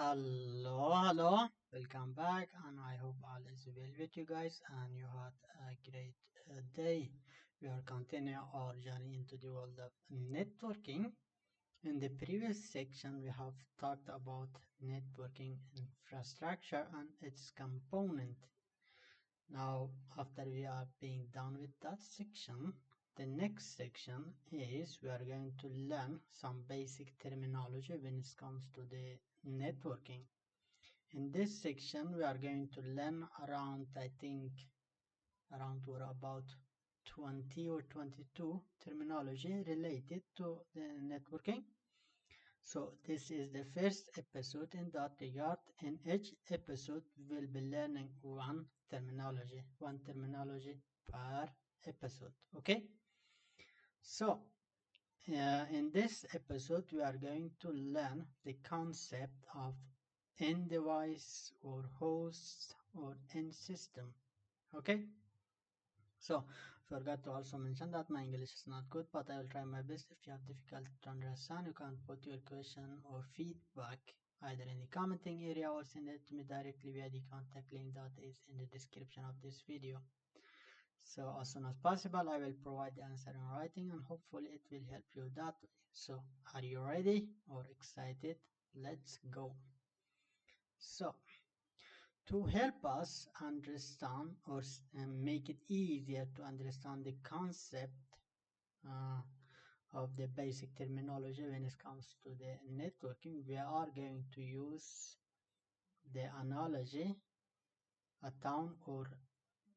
Hello, welcome back, and I hope all is well with you guys and you had a great day. We are continuing our journey into the world of networking. In the previous section, we have talked about networking infrastructure and its component. Now, after we are being done with that section, the next section is we are going to learn some basic terminology when it comes to the networking. In this section, we are going to learn around, I think, around or about 20 or 22 terminology related to the networking. So this is the first episode in that regard. In each episode, we will be learning one terminology per episode. Okay? So in this episode, we are going to learn the concept of end device or host or end system. Okay, so forgot to also mention that my English is not good, but I will try my best. If you have difficulty to understand, you can put your question or feedback either in the commenting area or send it to me directly via the contact link that is in the description of this video. So as soon as possible, I will provide the answer in writing and hopefully it will help you that way. So are you ready or excited? Let's go. So to help us understand or make it easier to understand the concept uh, of the basic terminology when it comes to the networking, we are going to use the analogy a town or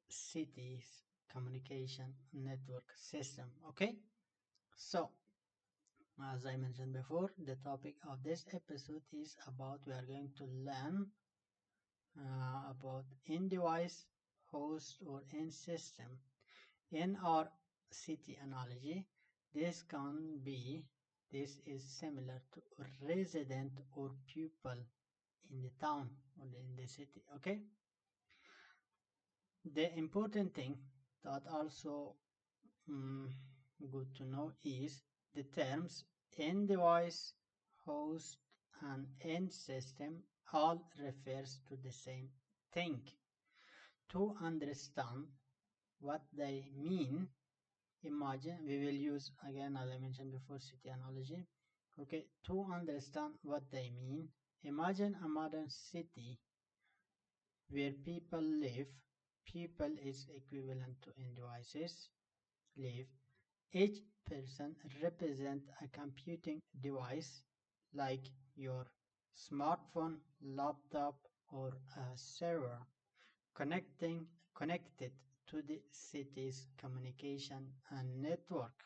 city's communication network system. Okay, so as I mentioned before, the topic of this episode is about we are going to learn about in-device, host, or in-system. In our city analogy, this can be, this is similar to resident or pupil in the town or in the city, okay? The important thing that also good to know is the terms end device, host, and end system all refers to the same thing. To understand what they mean, imagine we will use again as I mentioned before city analogy. Okay, to understand what they mean, imagine a modern city where people live. People is equivalent to end devices live. Each person represent a computing device like your smartphone, laptop, or a server connected to the city's communication and network.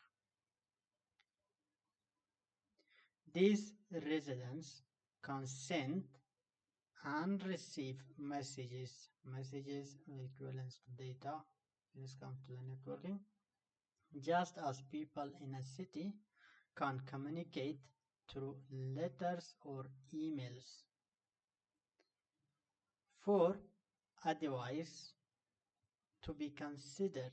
These residents can send and receive messages equivalent to data when it comes to the networking, just as people in a city can communicate through letters or emails. For a device to be considered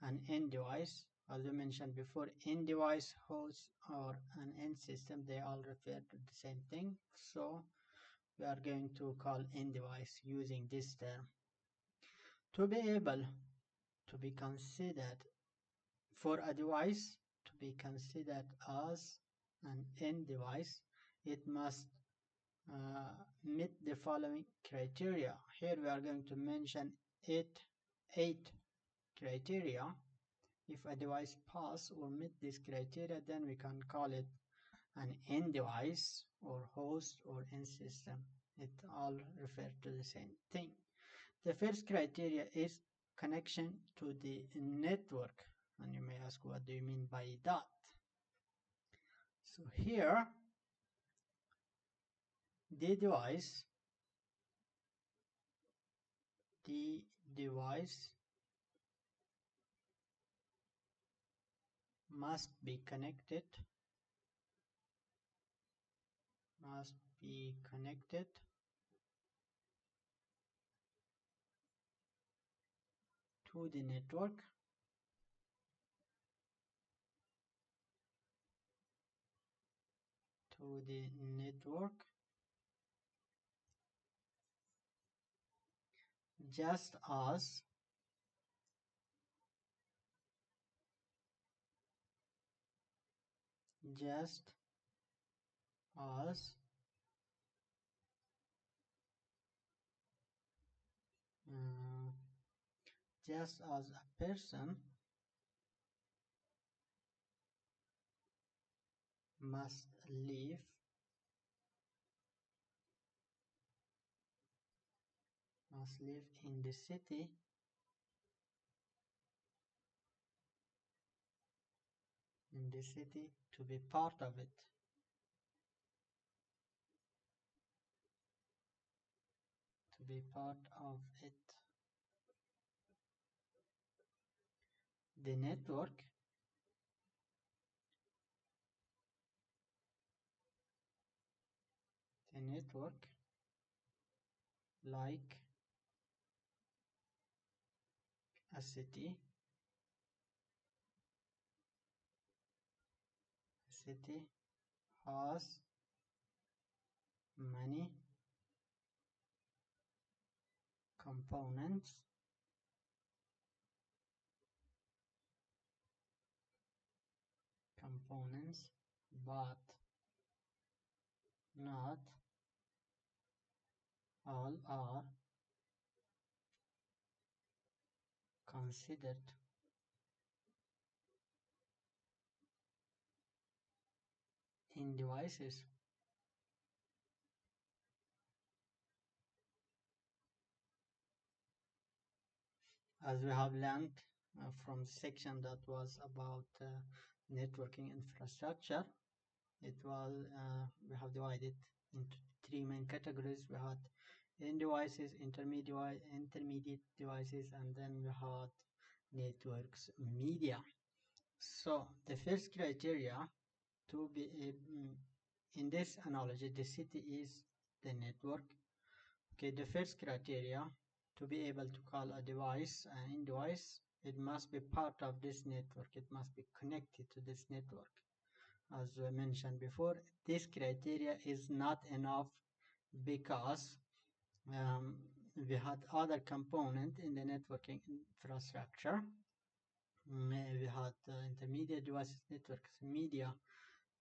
an end device, as we mentioned before, end device, host, or an end system, they all refer to the same thing. So we are going to call end device using this term. To be able to be considered for a device to be considered as an end device, it must meet the following criteria. Here we are going to mention eight criteria. If a device pass or meet this criteria, then we can call it an end device or host or end system. It all refer to the same thing. The first criteria is connection to the network. And you may ask, what do you mean by that? So here, the device the device must be connected must be connected to the network to the network just as just as uh, just as a person must live in the city to be part of it. To be part of it. The network like a city has many components but not all are considered in devices. As we have learned from the section that was about networking infrastructure, it was we have divided into three main categories. We had end devices, intermediate devices, and then we had networks media. So the first criteria to be in this analogy, the city is the network. Okay, the first criteria to be able to call a device an end device, it must be part of this network. It must be connected to this network. As I mentioned before, this criteria is not enough because we had other component in the networking infrastructure. We had intermediate devices, networks, media.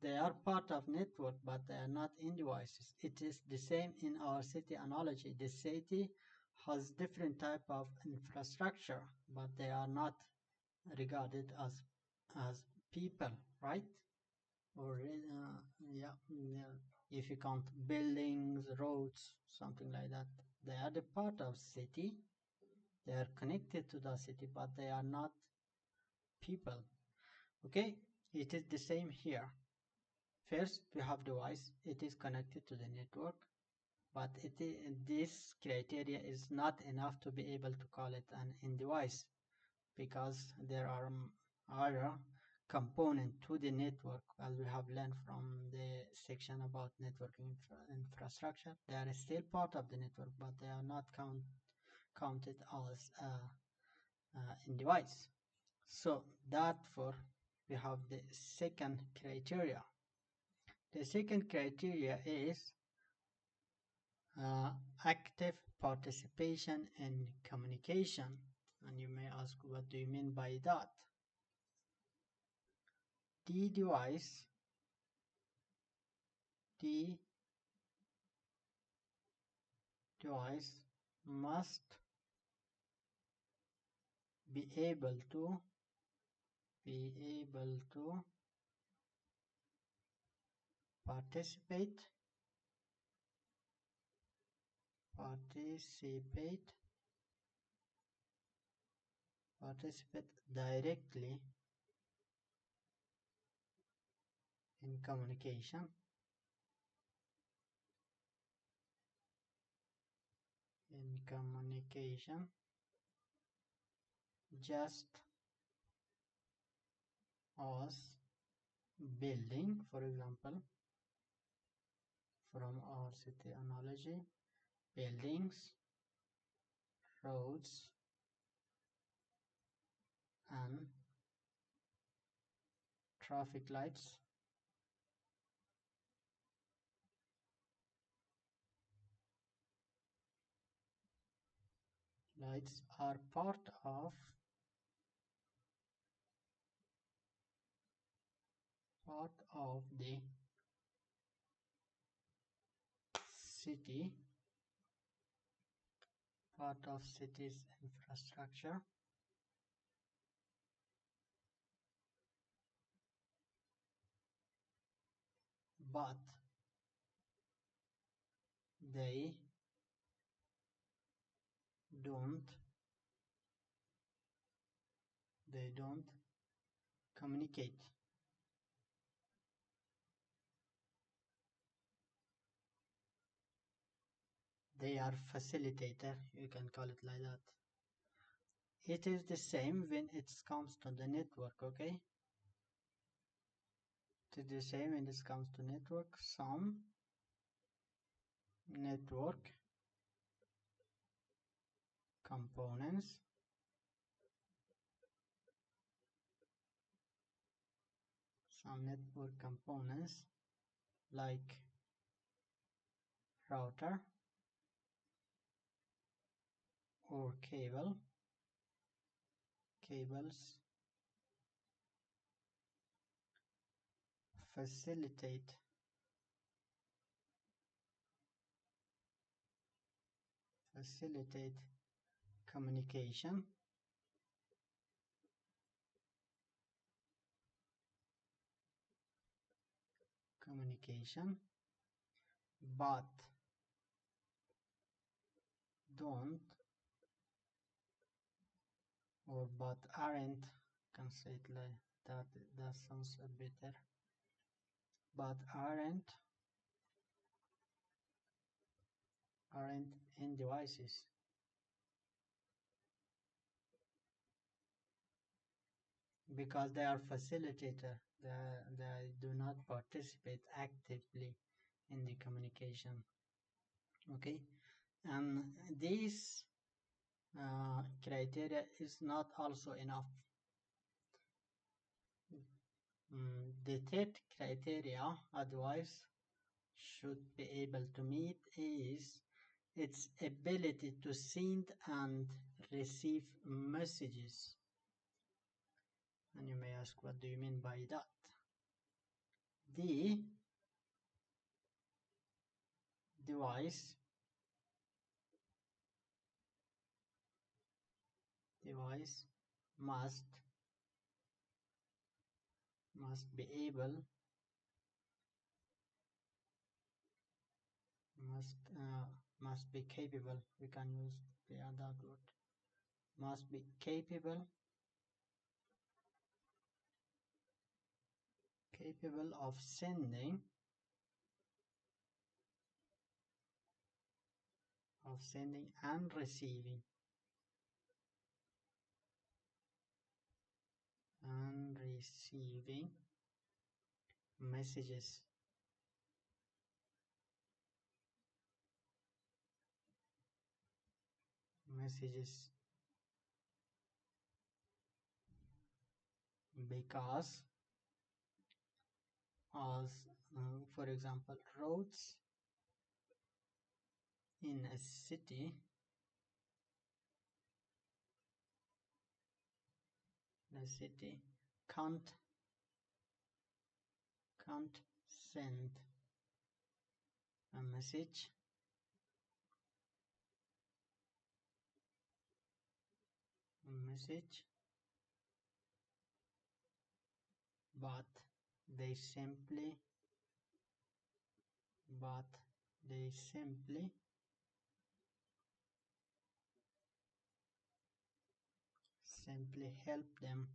They are part of network, but they are not in devices. It is the same in our city analogy. The city has different type of infrastructure, but they are not regarded as people, right? Or yeah, if you count buildings, roads, something like that, they are the part of city. They are connected to the city, but they are not people. Okay, it is the same here. First, we have device. It is connected to the network, but this criteria is not enough to be able to call it an end device because there are other component to the network, as we have learned from the section about networking infrastructure. They are still part of the network, but they are not counted as end device. So therefore, we have the second criteria. The second criteria is active participation in communication. And you may ask, what do you mean by that? The device must be able to participate directly in communication just as building, for example, from our city analogy, buildings, roads, and traffic lights satellites are part of the city, part of city's infrastructure, but they don't they don't communicate. They are facilitator, you can call it like that. It is the same when it comes to the network, okay? It is the same when it comes to network. Some network components like router or cables facilitate facilitate communication communication but don't or but aren't, can say it like that, that sounds better, but aren't in devices, because they are facilitator. They do not participate actively in the communication. Okay, and this criteria is not also enough. The third criteria a device should be able to meet is its ability to send and receive messages. And you may ask, what do you mean by that? The device must be able must be capable, we can use that word, must be capable of sending and receiving messages because as for example, roads in a city can't send a message but they simply but they simply help them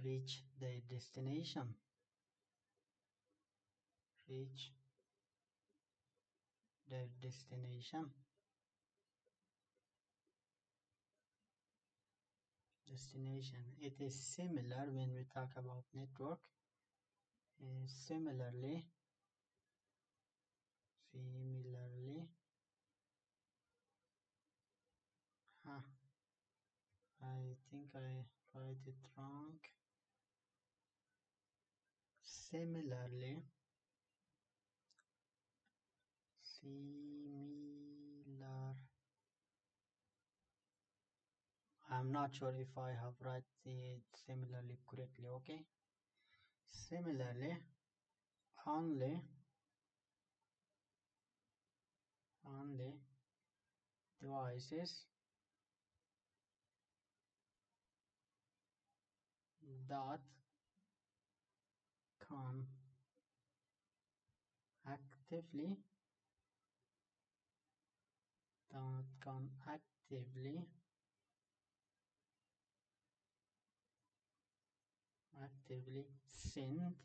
reach their reach destination. It is similar when we talk about network. Similarly, huh, I think I write it wrong. Similarly, Similar. I'm not sure if I have write it similarly correctly. Okay. Similarly, only devices that can actively actively send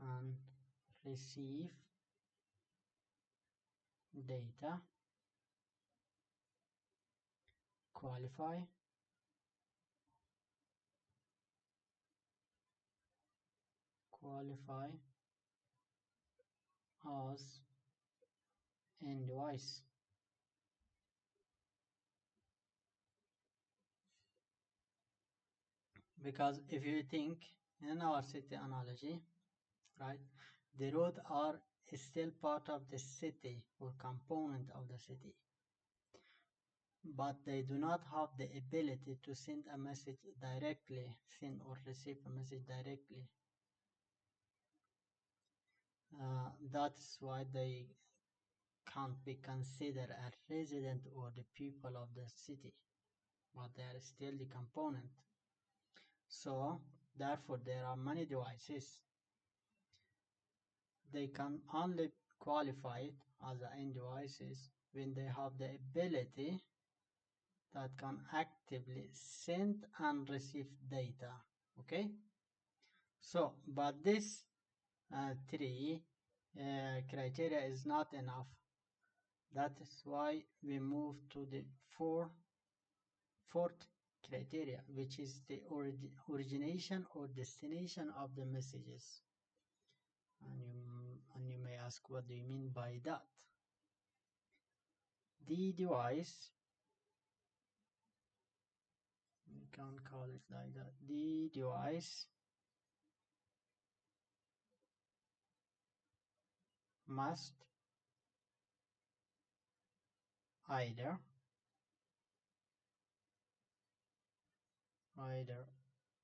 and receive data qualify qualify as end device. Because if you think in our city analogy, right, the roads are still part of the city or component of the city, but they do not have the ability to send a message directly, send or receive a message directly. That's why they can't be considered a resident or the people of the city, but they are still the component. So therefore there are many devices. They can only qualify it as end devices when they have the ability that can actively send and receive data. Okay, so but this three criteria is not enough. That is why we move to the fourth criteria, which is the origination or destination of the messages. And you may ask, what do you mean by that? The device, we can call it like that, the device must either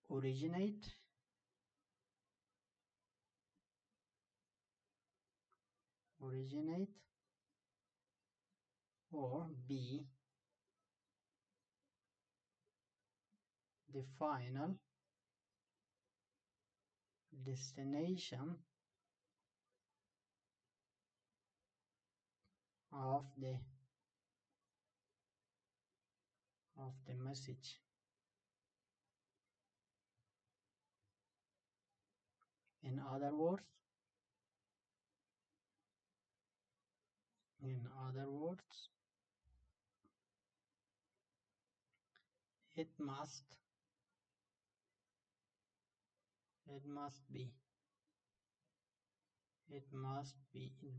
originate or be the final destination of the message. In other words, it must be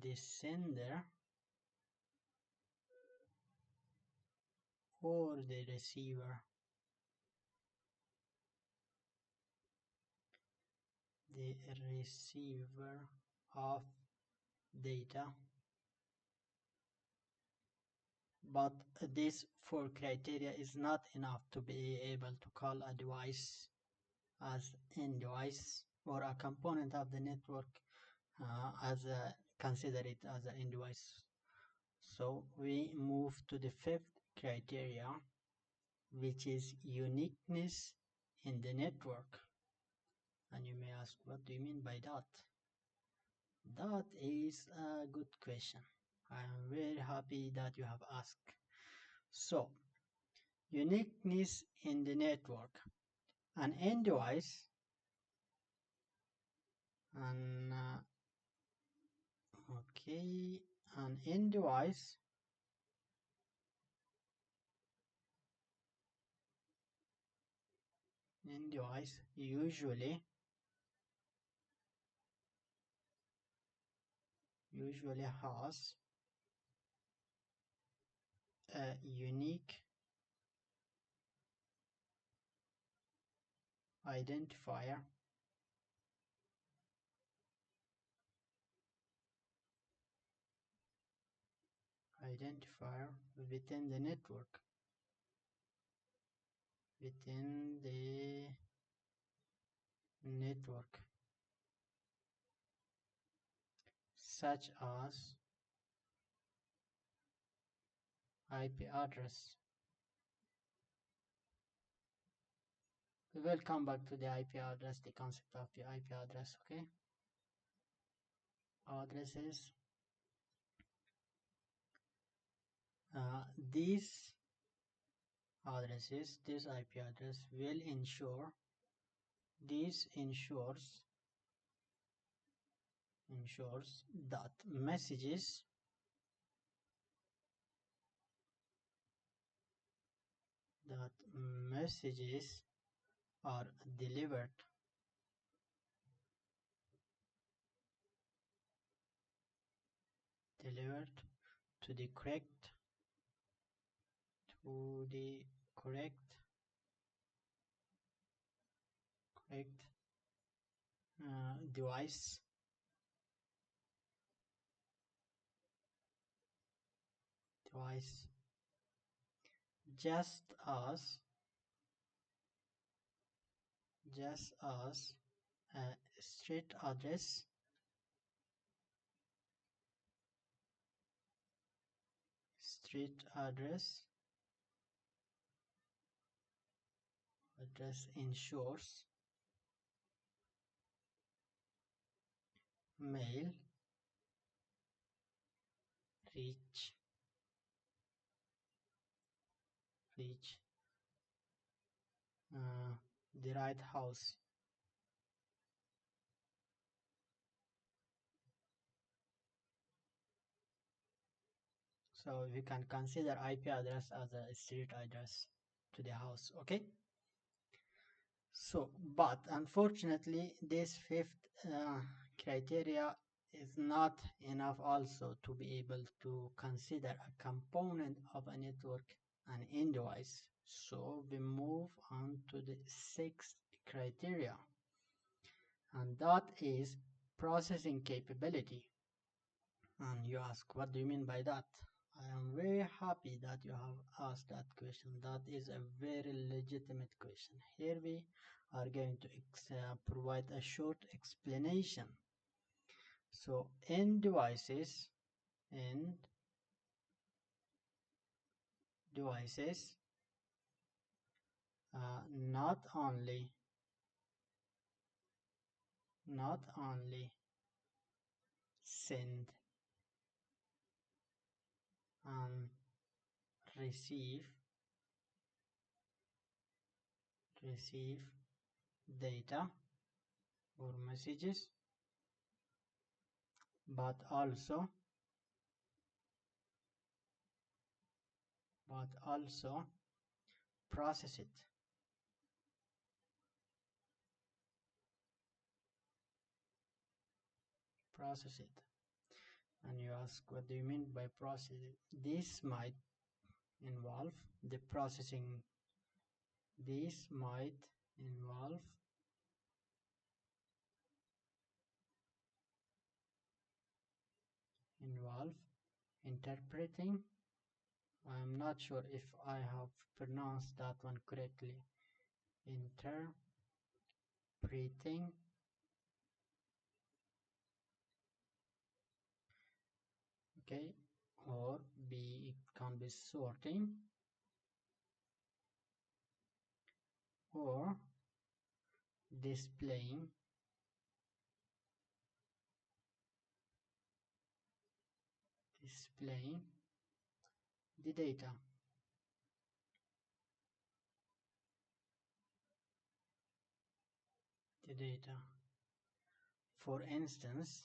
the sender or the receiver. The receiver of data. But this four criteria is not enough to be able to call a device as end device or a component of the network consider it as an end device. So we move to the fifth criteria, which is uniqueness in the network. And you may ask, what do you mean by that? That is a good question. I am very happy that you have asked. So, uniqueness in the network. An end device and okay, an end device usually has a unique identifier identifier within the network, within the network, such as IP address. We will come back to the IP address, the concept of the IP address, okay? Addresses. These addresses, this IP address will ensure, this ensures that messages are delivered to the correct device, just as a street address ensures mail reach reach the right house. So we can consider IP address as a street address to the house, okay? So, but unfortunately, this fifth criteria is not enough also to be able to consider a component of a network, an end device. So we move on to the sixth criteria, and that is processing capability. And you ask, what do you mean by that? I am very happy that you have asked that question. That is a very legitimate question. Here we are going to provide a short explanation. So end devices not only send and receive data or messages, but also process it. And you ask, what do you mean by processing? This might involve the processing. This might involve interpreting. I am not sure if I have pronounced that one correctly. Interpreting, okay, or it can be sorting, or displaying the data. For instance,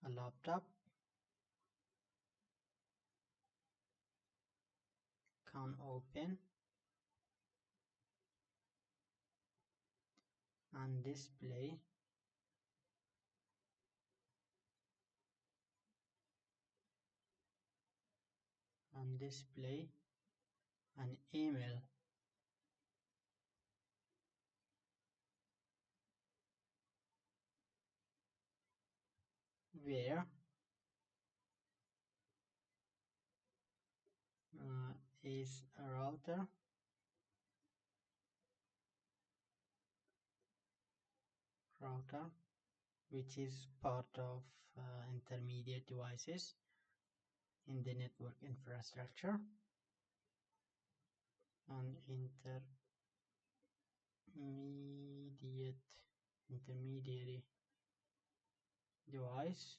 a laptop can open and display an email where is a router which is part of intermediate devices in the network infrastructure. An intermediary device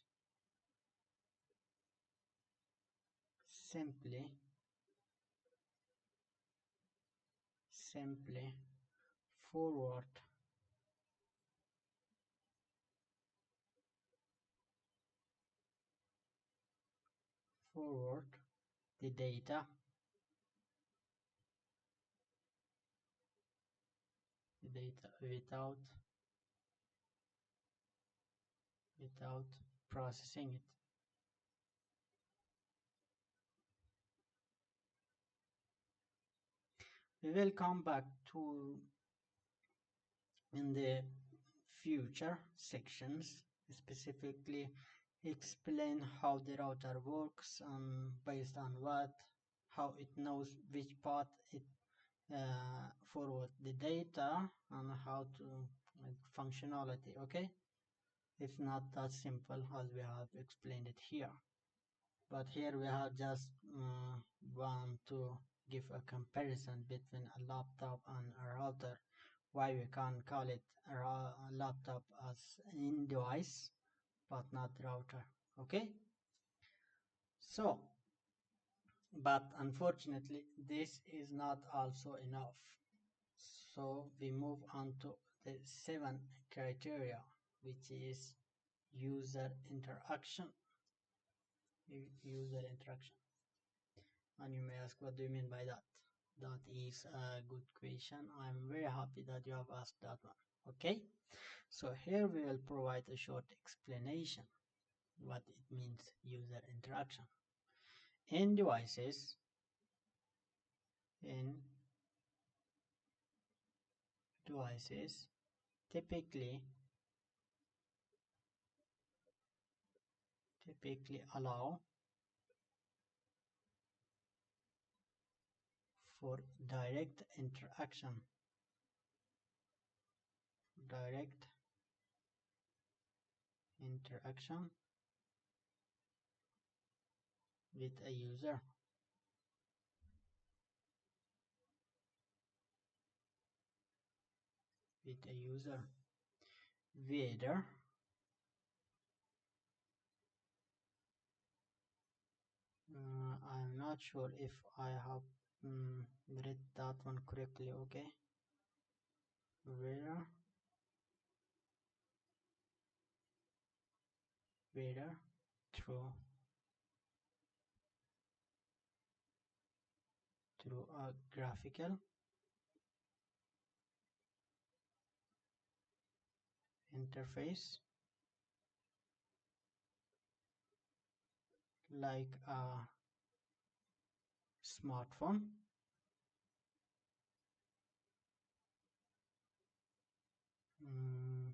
simply forward the data without processing it. We will come back to in the future sections specifically explain how the router works and based on what, how it knows which path it forward the data, and how to functionality. Okay, it's not that simple as we have explained it here, but here we have just want to give a comparison between a laptop and a router, why we can't call it a laptop as in device but not router. Okay, so but unfortunately this is not also enough, so we move on to the 7 criteria, which is user interaction. User interaction. And you may ask, what do you mean by that? That is a good question. I'm very happy that you have asked that one. Okay, so here we will provide a short explanation what it means user interaction. In devices typically allow for direct interaction with a user. Whether I'm not sure if I have read that one correctly. Okay, whether through a graphical interface like a smartphone, mm,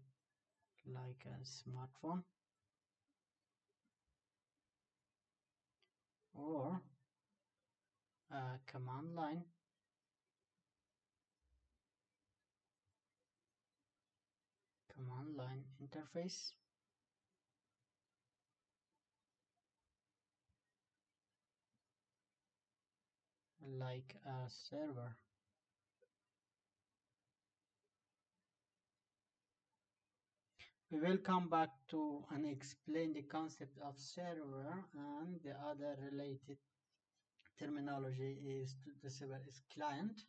like a smartphone, or a command line interface like a server. We will come back to and explain the concept of server, and the other related terminology is to the server is client,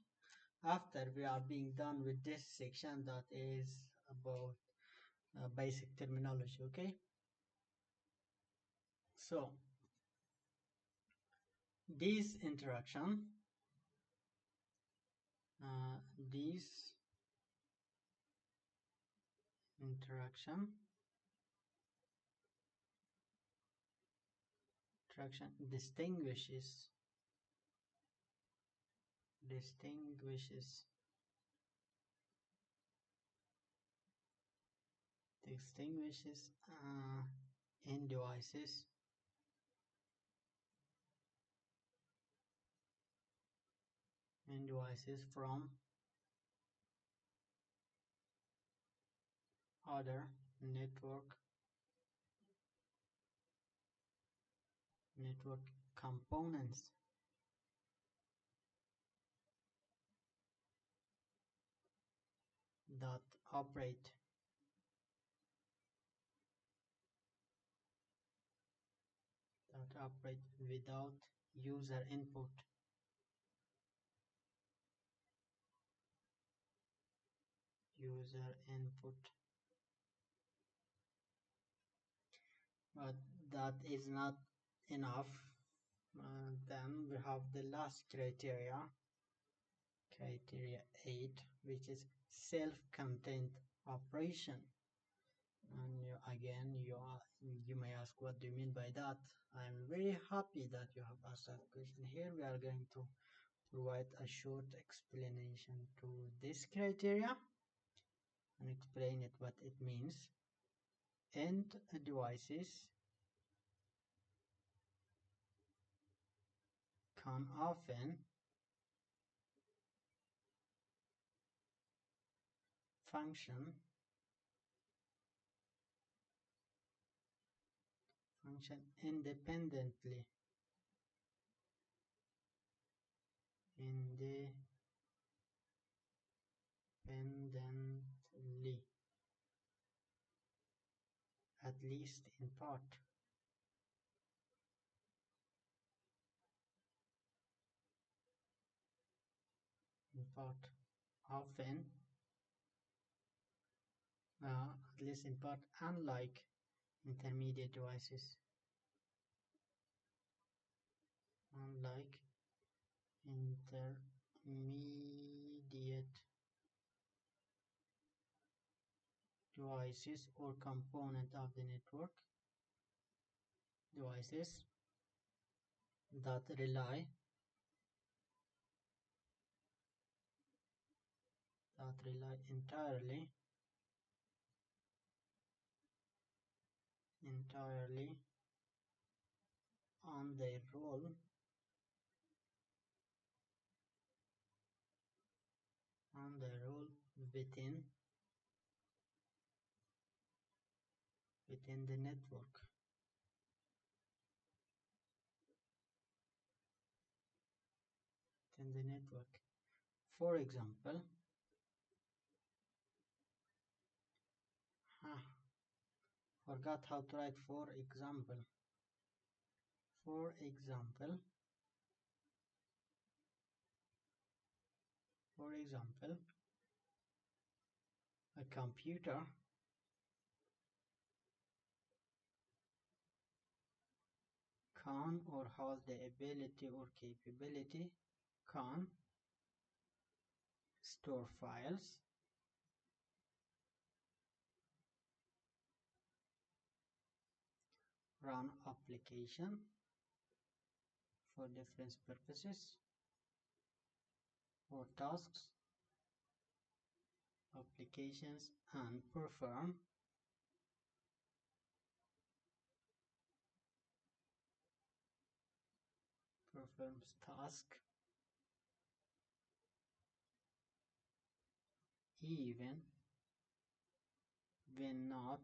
after we are being done with this section that is about basic terminology. Okay, so this interaction uh, this interaction distinguishes distinguishes in devices from other network components that operate without user input. User input. But that is not enough. Then we have the last criteria 8, which is self-contained operation. And you may ask, what do you mean by that? I'm very happy that you have asked that question. Here we are going to provide a short explanation to this criteria and explain it what it means. End devices can often function independently independently, at least in part. Often, at least in part, unlike intermediate devices. Unlike intermediate devices or component of the network, devices that rely entirely on their role within the network. For example, forgot how to write for example. For example, a computer can or has the ability or capability can store files, run application for different purposes or tasks, applications, and perform performs task even when not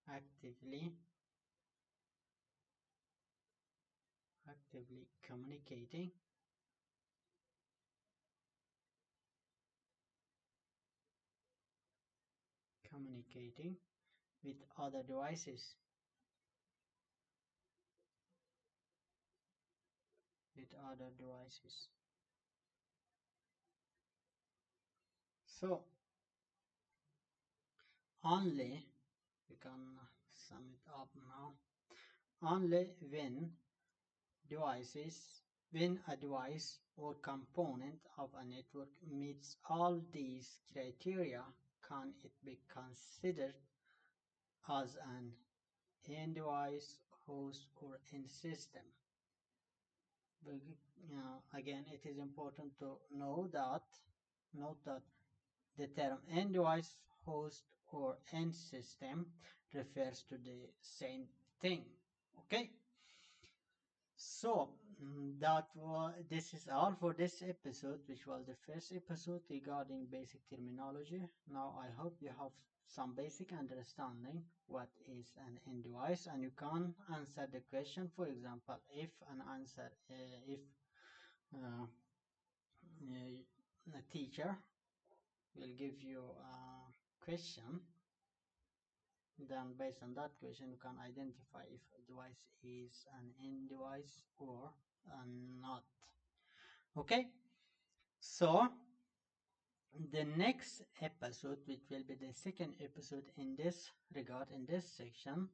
actively communicating with other devices. So only, we can sum it up now, only when a device or component of a network meets all these criteria can it be considered as an end device, host, or end system. But, again, it is important to note that The term end device, host, or end system refers to the same thing. Okay, so this is all for this episode, which was the first episode regarding basic terminology. Now I hope you have some basic understanding what is an end device, and you can answer the question. For example, if an answer if uh, a teacher will give you a question, then based on that question you can identify if a device is an end device or not. Okay, so the next episode, which will be the second episode in this regard, in this section,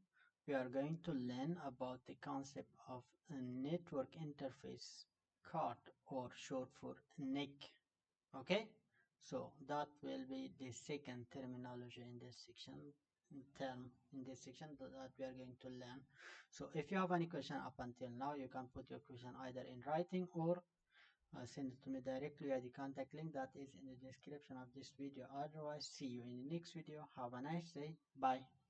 we are going to learn about the concept of a network interface card, or short for NIC. Okay, so that will be the second terminology in this section, term in this section that we are going to learn. So if you have any question up until now, you can put your question either in writing or send it to me directly at the contact link that is in the description of this video. Otherwise, see you in the next video. Have a nice day. Bye.